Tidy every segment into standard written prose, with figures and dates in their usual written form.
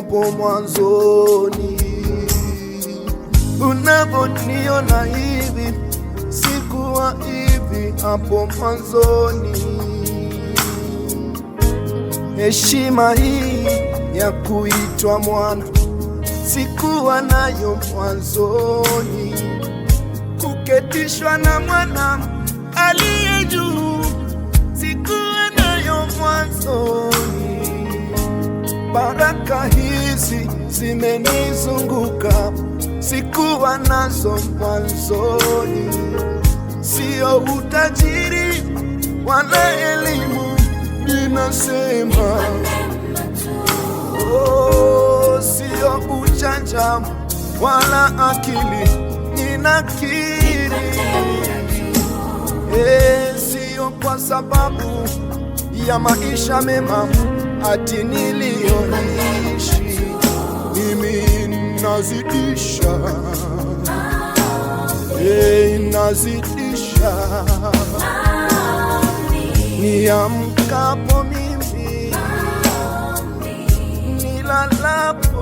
hapo mwanzoni. Unaponiona hivi, sikuwa hivi hapo mwanzoni. Heshima hii ya kuitwa mwana sikuwa nayo mwanzoni. Kuketishwa na mwana aliye juu sikuwa nayo mwanzoni. Baraka hizi zimenizunguka, sikuwa nazo mwanzoni. Sio utajiri wala elimu, ninasema sio ujanja wala akili, ninakiri. Sio kwa sababu ya maisha mema ati niliyoishi, mimi nazidisha, nazidisha. Niamkapo mimi, nilalapo,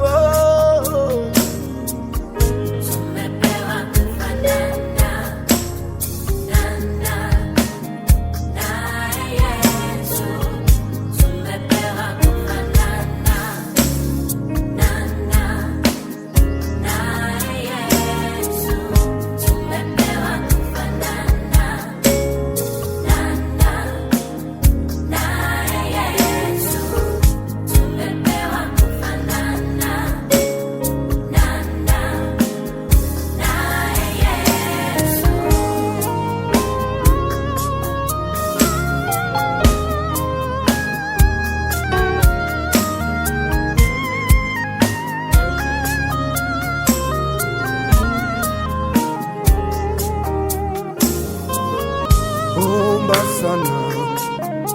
omba sana,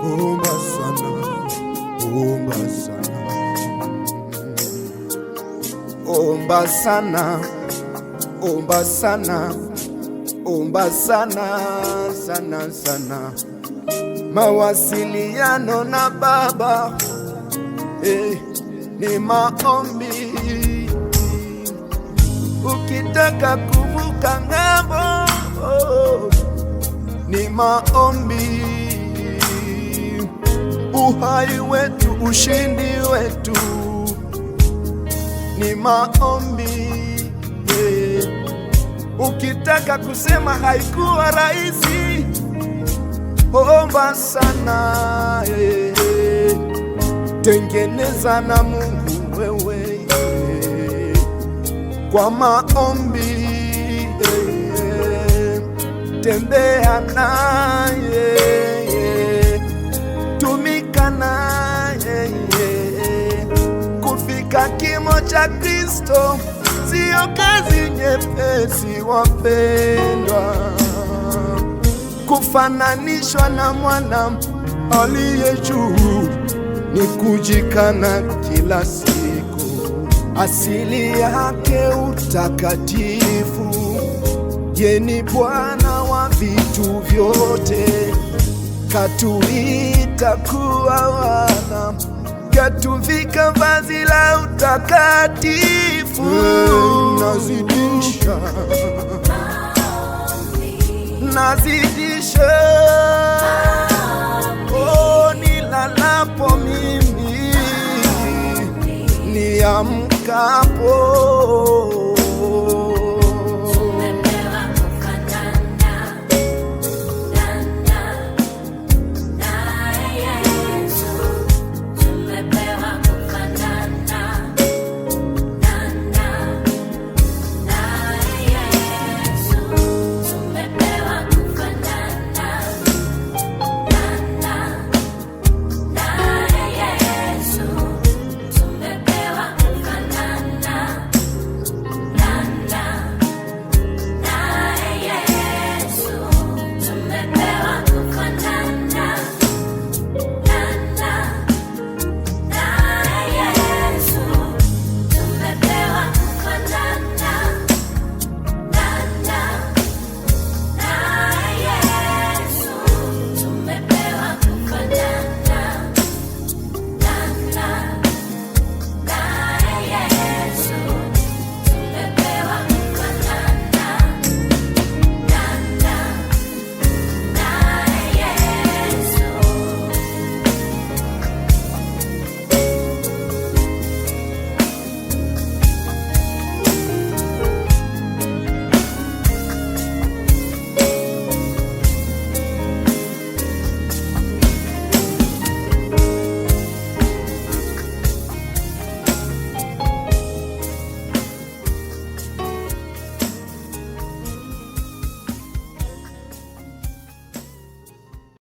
omba sana, omba sana, omba sana, omba sana, omba sana, sana sana. Mawasiliano na Baba ni maombi. Ukitaka kuvuka ng'ambo ni maombi. Uhai wetu, ushindi wetu ni maombi. Ukitaka kusema haikuwa rahisi, omba sana. Tengeneza na Mungu wewe kwa maombi. Tembea naye, tumika naye. Kufika kimo cha Kristo sio kazi nyepesi, wapendwa. Kufananishwa na mwana aliye juu ni kujikana kila siku. Asili yake utakatifu, yeye ni Bwana wa vitu vyote. Katuita kuwa wana, katuvika vazi la utakatifu. Nazidisha, nazidisha. Nilalapo mimi, niamkapo